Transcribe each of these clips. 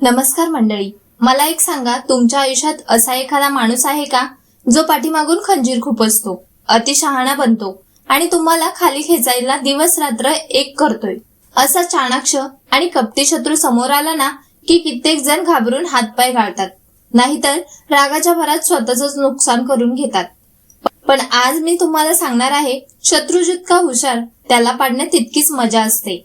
नमस्कार मंडळी, मला एक सांगा, तुमच्या आयुष्यात असा एखादा माणूस आहे का जो पाठीमागून खंजीर खुपसतो, अति शहाणा बनतो आणि तुम्हाला खाली खेचायला दिवस रात्र एक करतोय? असा चाणाक्ष आणि कपटी शत्रू समोर आला ना की कित्येक जण घाबरून हातपाय गाळतात, नाहीतर रागाच्या भरात स्वतःच नुकसान करून घेतात. पण आज मी तुम्हाला सांगणार आहे, शत्रू जितका हुशार त्याला पाडण्यात तितकीच मजा असते.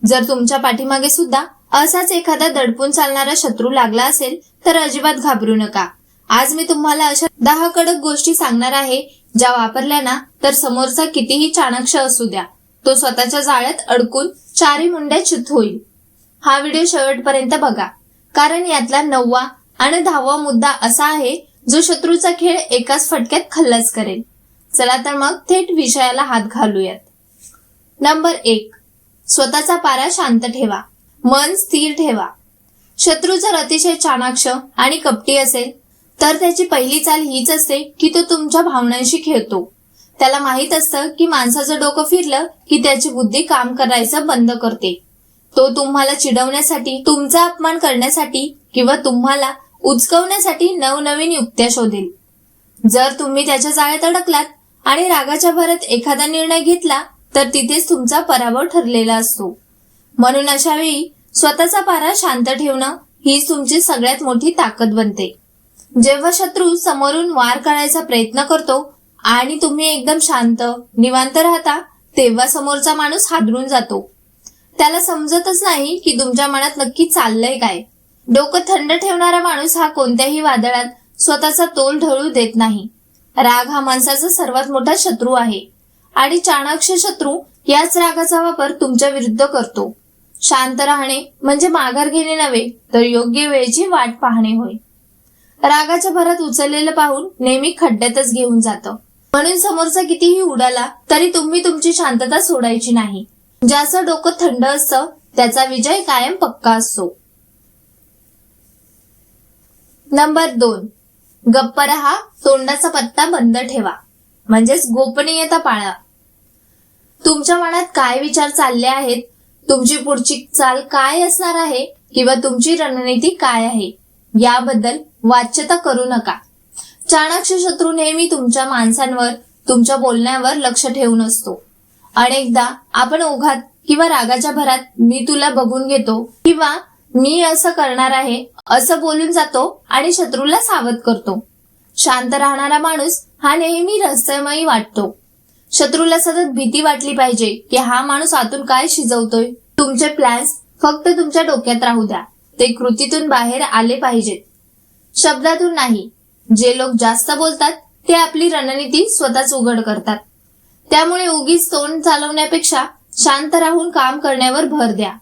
जर तुमच्या पाठीमागे सुद्धा असाच एखादा दडपून चालणारा शत्रू लागला असेल तर अजिबात घाबरू नका. आज मी तुम्हाला अशा 10 कडक गोष्टी सांगणार आहे, ज्या वापरल्या ना तर समोरचा कितीही चाणाक्ष असू द्या, तो स्वतःच्या जाळ्यात अडकून चारी मुंड्या चित होईल. हा व्हिडिओ शेवटपर्यंत बघा, कारण यातला 9वा आणि 10वा मुद्दा असा आहे जो शत्रूचा खेळ एकाच फटक्यात खल्लास करेल. चला तर मग थेट विषयाला हात घालूयात. नंबर 1, स्वतःचा पारा शांत ठेवा, मन स्थिर ठेवा. शत्रू जर अतिशय चाणाक्ष आणि कपटी असेल तर त्याची पहिली चाल हीच असते की तो तुमच्या भावनांशी खेळतो. त्याला माहित असतं की माणसाचं डोकं फिरलं की त्याची बुद्धी काम करायचं बंद करते. तो तुम्हाला चिडवण्यासाठी, तुमचा अपमान करण्यासाठी किंवा तुम्हाला उचकवण्यासाठी नवनवीन युक्त्या शोधेल. जर तुम्ही त्याच्या जाळ्यात अडकलात आणि रागाच्या भरात एखादा निर्णय घेतला तर तिथेच तुमचा पराभव ठरलेला असतो. म्हणून अशा वेळी स्वतःचा पारा शांत ठेवणं हीच तुमची सगळ्यात मोठी ताकद बनते. जेव्हा शत्रू समोरून वार करायचा प्रयत्न करतो आणि तुम्ही एकदम शांत, निवांत राहता, तेव्हा समोरचा माणूस हादरून जातो. त्याला समजतच नाही की तुमच्या मनात नक्की चाललंय काय. डोकं थंड ठेवणारा माणूस हा कोणत्याही वादळात स्वतःचा तोल ढळू देत नाही. राग हा माणसाचा सर्वात मोठा शत्रू आहे आणि चाणाक्ष शत्रू याच रागाचा वापर तुमच्या विरुद्ध करतो. शांत राहणे म्हणजे माघार घेणे नव्हे, तर योग्य वेळेची वाट पाहणे होय. रागाच्या भरात उचललेलं पाहून नेहमी खड्ड्यातच घेऊन जातं. म्हणून समोरचा कितीही उडाला तरी तुम्ही तुमची शांतता सोडायची नाही. ज्याचं डोकं थंड असतं त्याचा विजय कायम पक्का असतो. नंबर 2, गप्प रहा, तोंडाचा पत्ता बंद ठेवा, म्हणजेच गोपनीयता पाळा. तुमच्या मनात काय विचार चालले आहेत, तुमची पुढची चाल काय असणार आहे किंवा तुमची रणनीती काय आहे याबद्दल वाच्यता करू नका. चाणाक्ष शत्रू नेहमी तुमच्या माणसांवर, तुमच्या बोलण्यावर लक्ष ठेवून असतो. अनेकदा आपण ओघात किंवा रागाच्या भरात मी तुला बघून घेतो किंवा मी असं करणार आहे असं बोलून जातो आणि शत्रूला सावध करतो. शांत राहणारा माणूस हा नेहमी रहस्यमयी वाटतो. शत्रूला सतत भीती वाटली पाहिजे की हा माणूस आतून काय शिजवतोय. तुमचे प्लॅन्स फक्त तुमच्या डोक्यात राहू द्या, ते कृतीतून बाहेर आले पाहिजेत, शब्दातून नाही. जे लोक जास्त बोलतात ते आपली रणनीती स्वतःच उघड करतात. त्यामुळे उगीच तोंड चालवण्यापेक्षा शांत राहून काम करण्यावर भर द्या.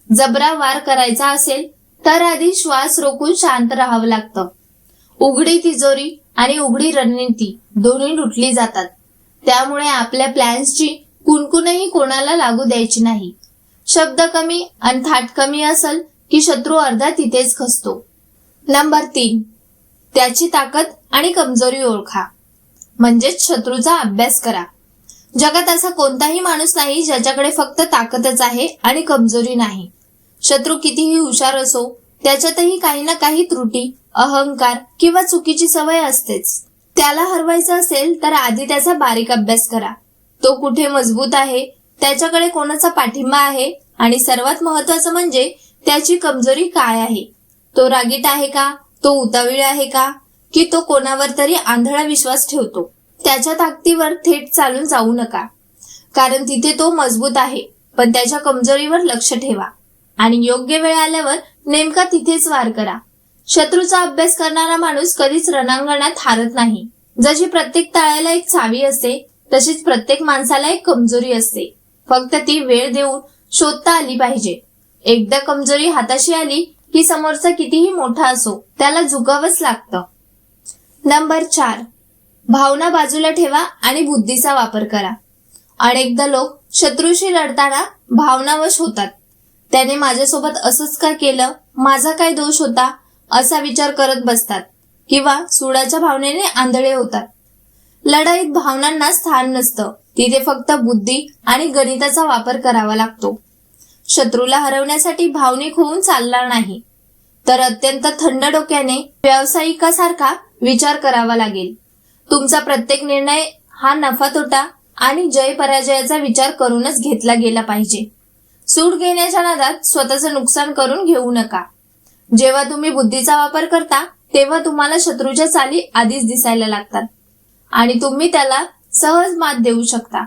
जबरा वार करायचा असेल तर आधी श्वास रोखून शांत राहावं लागतं. उघडी तिजोरी आणि उघडी रणनीती दोन्ही लुटली जातात. त्यामुळे आपल्या प्लॅन्सची कुणकुणही कोणाला लागू द्यायची नाही. शब्द कमी आणि थाट कमी असेल की शत्रू अर्धा तिथेच खचतो. नंबर 3, त्याची ताकद आणि कमजोरी ओळखा, म्हणजेच शत्रूचा अभ्यास करा. जगात असा कोणताही माणूस नाही ज्याच्याकडे फक्त ताकदच आहे आणि कमजोरी नाही. शत्रू कितीही हुशार असो, त्याच्यातही काही ना काही त्रुटी, अहंकार किंवा चुकीची सवय असतेच. त्याला हरवायचं असेल तर आधी त्याचा बारीक अभ्यास करा. तो कुठे मजबूत आहे, त्याच्याकडे कोणाचा पाठिंबा आहे आणि सर्वात महत्वाचं म्हणजे त्याची कमजोरी काय आहे. तो रागीट आहे का, तो उतावीळ आहे का, की तो कोणावर तरी आंधळा विश्वास ठेवतो. त्याच्या ताकदीवर थेट चालून जाऊ नका, कारण तिथे तो मजबूत आहे. पण त्याच्या कमजोरीवर लक्ष ठेवा आणि योग्य वेळ आल्यावर नेमका तिथेच वार करा. शत्रूचा अभ्यास करणारा माणूस कधीच रणांगणात हारत नाही. जशी प्रत्येक तळ्याला एक चावी असते तशीच प्रत्येक माणसाला एक कमजोरी असते. फक्त ती वेळ देऊन शोधता आली पाहिजे. एकदा कमजोरी हाताशी आली की समोरचा कितीही मोठा असो त्याला झुकावंच लागतं. नंबर 4, भावना बाजूला ठेवा आणि बुद्धीचा वापर करा. अनेकदा लोक शत्रूशी लढताना भावनावश होतात. त्याने माझ्यासोबत असंच का केलं, माझा काय दोष होता असा विचार करत बसतात किंवा सुडाच्या भावनेने आंधळे होतात. लढाईत भावनांना स्थान नसतं, तिथे फक्त बुद्धी आणि गणिताचा वापर करावा लागतो. शत्रूला हरवण्यासाठी भावनिक होऊन चालणार नाही. तर अत्यंत थंड डोक्याने व्यावसायिकासारखा विचार करावा लागेल. तुमचा प्रत्येक निर्णय हा नफा तोटा आणि जय पराजयाचा विचार करूनच घेतला गेला पाहिजे. सूट घेण्याच्या नादात स्वतःचं नुकसान करून घेऊ नका. जेव्हा तुम्ही बुद्धीचा वापर करता तेव्हा तुम्हाला शत्रूच्या चाली आधीच दिसायला लागतात आणि तुम्ही त्याला सहज मात देऊ शकता.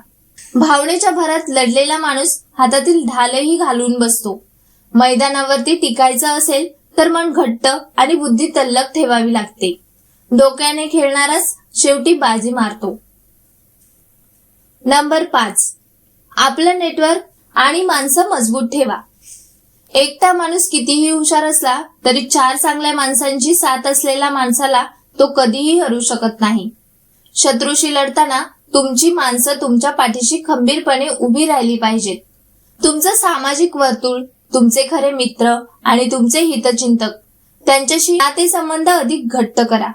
भावनेच्या भरात लढलेला माणूस हातातील ढालही घालून बसतो. मैदानावरती टिकायचं असेल तर मन घट्ट आणि बुद्धी तल्लख ठेवावी लागते. डोक्याने खेळणाराच शेवटी बाजी मारतो. नंबर 5, आपलं नेटवर्क आणि माणसं मजबूत ठेवा. एकटा माणूस कितीही हुशार असला तरी 4 चांगल्या माणसांची साथ असलेल्या माणसाला तो कधीही हरू शकत नाही. शत्रूशी लढताना तुमची माणसं तुमच्या पाठीशी खंबीरपणे उभी राहिली पाहिजेत. तुमचं सामाजिक वर्तुळ, तुमचे खरे मित्र आणि तुमचे हितचिंतक त्यांच्याशी नातेसंबंध अधिक घट्ट करा.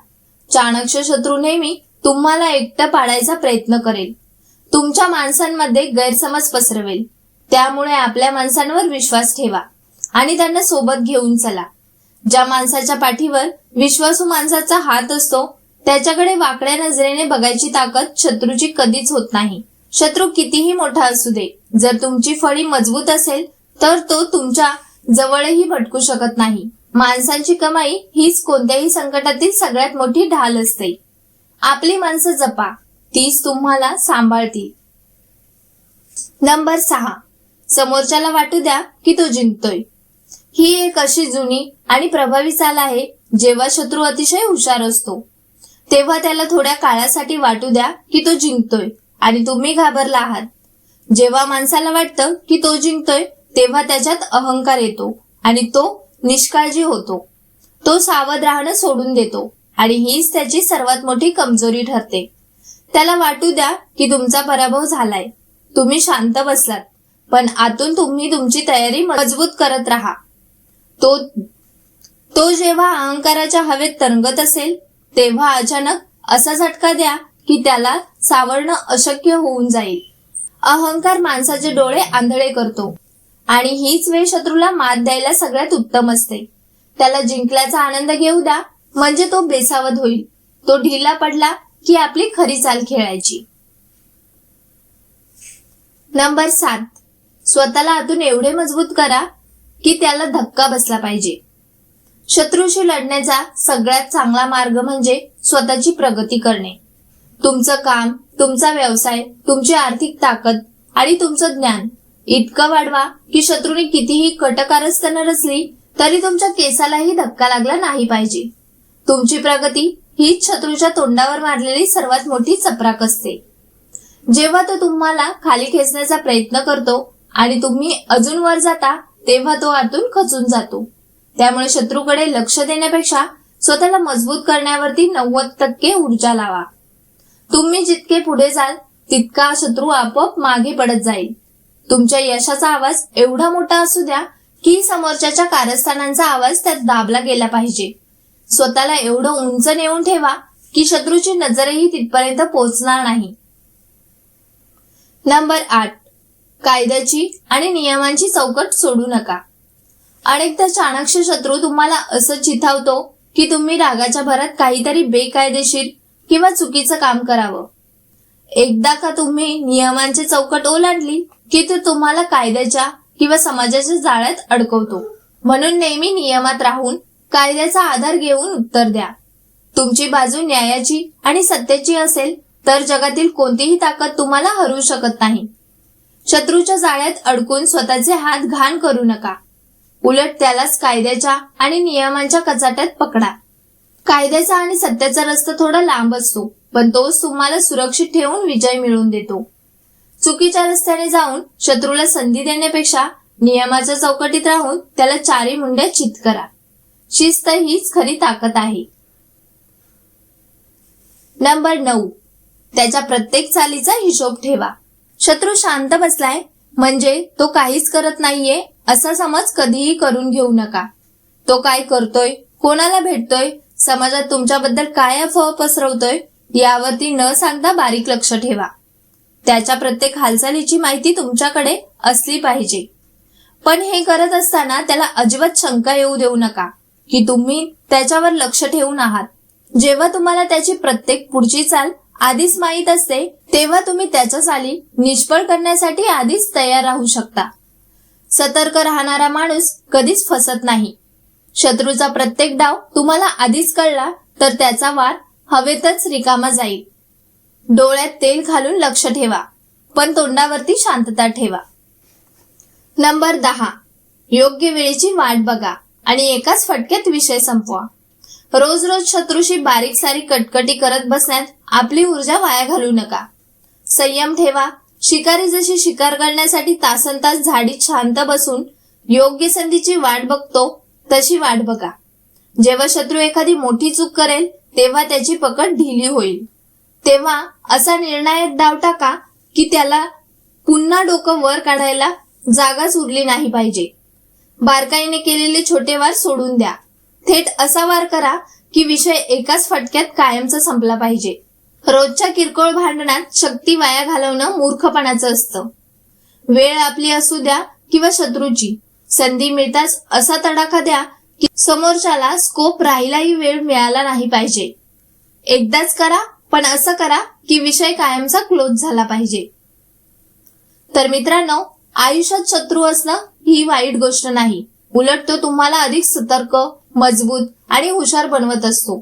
चाणक्य शत्रू नेहमी तुम्हाला एकटं पाडायचा प्रयत्न करेल. तुमच्या माणसांमध्ये गैरसमज पसरवेल. त्यामुळे आपल्या माणसांवर विश्वास ठेवा आणि त्यांना सोबत घेऊन चला. ज्या माणसाच्या पाठीवर विश्वासू माणसाचा हात असतो त्याच्याकडे वाकड्या नजरेने बघायची ताकद शत्रूची कधीच होत नाही. शत्रू कितीही मोठा असू दे, जर तुमची फळी मजबूत असेल तर तो तुमच्या जवळही भटकू शकत नाही. माणसांची कमाई हीच कोणत्याही संकटातील सगळ्यात मोठी ढाल असते. आपली माणसं जपा, तीच तुम्हाला सांभाळतील. नंबर 6, समोरच्याला वाटू द्या की तो जिंकतोय. ही एक अशी जुनी आणि प्रभावी चाल आहे. जेव्हा शत्रू अतिशय हुशार असतो तेव्हा त्याला थोड्या काळासाठी वाटू द्या की तो जिंकतोय आणि तुम्ही घाबरला आहात. जेव्हा माणसाला वाटतं की तो जिंकतोय तेव्हा त्याच्यात अहंकार येतो आणि तो निष्काळजी होतो. तो सावध राहणं सोडून देतो आणि हीच त्याची सर्वात मोठी कमजोरी ठरते. त्याला वाटू द्या की तुमचा पराभव झालाय. तुम्ही शांत बसलात, पण आतून तुम्ही तुमची तयारी मजबूत करत राहा. तो जेव्हा अहंकाराच्या हवेत तरंगत असेल तेव्हा अचानक असा झटका द्या की त्याला सावरणं अशक्य होऊन जाईल. अहंकार माणसाचे डोळे आंधळे करतो आणि हीच वेळ शत्रूला मात द्यायला सगळ्यात उत्तम असते. त्याला जिंकल्याचा आनंद घेऊ द्या, म्हणजे तो बेसावध होईल. तो ढिला पडला की आपली खरी चाल खेळायची. नंबर 7, स्वतःला आतून एवढे मजबूत करा की त्याला धक्का बसला पाहिजे. शत्रूशी लढण्याचा सगळ्यात चांगला मार्ग म्हणजे स्वतःची प्रगती करणे. तुमचं काम, तुमचा व्यवसाय, तुमची आर्थिक ताकद आणि तुमचं ज्ञान इतकं वाढवा की शत्रूने कितीही कटकारस्थानं रचली तरी तुमच्या केसालाही धक्का लागला नाही पाहिजे. तुमची प्रगती हीच शत्रूच्या तोंडावर मारलेली सर्वात मोठी चपराक असते. जेव्हा तो तुम्हाला खाली खेचण्याचा प्रयत्न करतो आणि तुम्ही अजून वर जाता तेव्हा तो आतून खचून जातो. त्यामुळे शत्रूकडे लक्ष देण्यापेक्षा स्वतःला मजबूत करण्यावरती 90% ऊर्जा लावा. तुम्ही जितके पुढे जाल तितका शत्रू आपोआप मागे पडत जाईल. तुमच्या यशाचा आवाज एवढा मोठा असू द्या की समोरच्याच्या कारस्थानांचा आवाज त्यात दाबला गेला पाहिजे. स्वतःला एवढं उंच नेऊन ठेवा की शत्रूची नजरही तिथपर्यंत पोहोचणार नाही. नंबर 8, कायद्याची आणि नियमांची चौकट सोडू नका. अनेकदा चाणक्य शत्रू तुम्हाला असं चिथावतो की तुम्ही रागाच्या भरात काहीतरी बेकायदेशीर किंवा चुकीचं काम करावं. एकदा का तुम्ही नियमांची चौकट ओलांडली की तो तुम्हाला कायद्याच्या किंवा समाजाच्या जाळ्यात अडकवतो. म्हणून नेहमी नियमात राहून कायद्याचा आधार घेऊन उत्तर द्या. तुमची बाजू न्यायाची आणि सत्याची असेल तर जगातील कोणतीही ताकद तुम्हाला हरवू शकत नाही. शत्रूच्या जाळ्यात अडकून स्वतःचे हात घाण करू नका. उलट त्यालाच कायद्याच्या आणि नियमांच्या कचाट्यात पकडा. कायद्याचा आणि सत्याचा रस्ता थोडा लांब असतो, पण तोच तुम्हाला सुरक्षित ठेवून विजय मिळवून देतो. चुकीच्या रस्त्याने जाऊन शत्रूला संधी देण्यापेक्षा नियमाच्या चौकटीत राहून त्याला 4 मुंड्या चित करा. शिस्त हीच खरी ताकद आहे. नंबर 9, त्याच्या प्रत्येक चालीचा हिशोब ठेवा. शत्रू शांत बसलाय म्हणजे तो काहीच करत नाहीये असा समज कधीही करून घेऊ नका. तो काय करतोय, कोणाला भेटतोय, समाजात तुमच्याबद्दल काय अफवा पसरवतोय यावरती न सांगता बारीक लक्ष ठेवा. त्याच्या प्रत्येक हालचालीची माहिती तुमच्याकडे असली पाहिजे. पण हे करत असताना त्याला अजिबात शंका येऊ देऊ नका. की तुम्ही त्याच्यावर लक्ष ठेवून आहात. जेव्हा तुम्हाला त्याची प्रत्येक पुढची चाल आधीच माहीत असते, तेव्हा तुम्ही त्याच्या चाली निष्फळ करण्यासाठी आधीच तयार राहू शकता. सतर्क राहणारा माणूस कधीच फसत नाही. शत्रूचा प्रत्येक डाव तुम्हाला आधीच कळला तर त्याचा वार हवेतच रिकामा जाईल. डोळ्यात तेल घालून लक्ष ठेवा, पण तोंडावरती शांतता ठेवा. नंबर 10. योग्य वेळेची वाट बघा आणि एकाच फटक्यात विषय संपवा. रोज रोज शत्रूशी बारीक सारीक कटकटी करत बसण्यात आपली ऊर्जा वाया घालू नका. संयम ठेवा. शिकारी जशी शिकार करण्यासाठी तासनतास झाडीत शांत बसून योग्य संधीची वाट बघतो, तशी वाट बघा. जेव्हा शत्रू एखादी मोठी चूक करेल तेव्हा त्याची पकड ढिली होईल. तेव्हा असा निर्णायक डाव टाका की त्याला पुन्हा डोकं वर काढायला जागाच उरली नाही पाहिजे. बारकाईने केलेले छोटे वार सोडून द्या. थेट असा वार करा की विषय एकाच फटक्यात कायमचा संपला पाहिजे. रोजच्या किरकोळ भांडणात शक्ती वाया घालवणं मूर्खपणाचं असतं. वेळ आपली असू द्या किंवा शत्रूची, संधी मिळताच असा तडाखा द्या की समोरच्याला स्कोप राहिलाही वेळ मिळाला नाही पाहिजे. एकदाच करा, पण असं करा की विषय कायमचा क्लोज झाला पाहिजे. तर मित्रांनो, आयुष्यात शत्रू असणं ही वाईट गोष्ट नाही. उलट तो तुम्हाला अधिक सतर्क, मजबूत आणि हुशार बनवत असतो.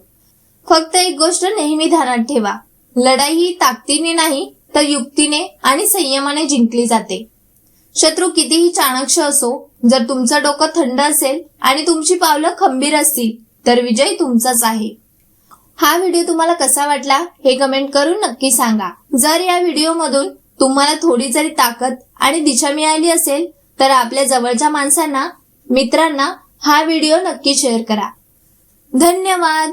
फक्त एक गोष्ट नेहमी ध्यानात ठेवा, लढाई ही ताकदीने नाही तर युक्तीने आणि संयमाने जिंकली जाते. शत्रू कितीही चाणक्य असो, जर तुमचं डोकं थंड असेल आणि तुमची पावलं खंबीर असतील तर विजय तुमचाच आहे. हा व्हिडिओ तुम्हाला कसा वाटला हे कमेंट करून नक्की सांगा. जर या व्हिडिओमधून तुम्हाला थोडी जरी ताकद आणि दिशा मिळाली असेल तर आपल्या जवळच्या माणसांना, मित्रांना हा व्हिडिओ नक्की शेअर करा. धन्यवाद.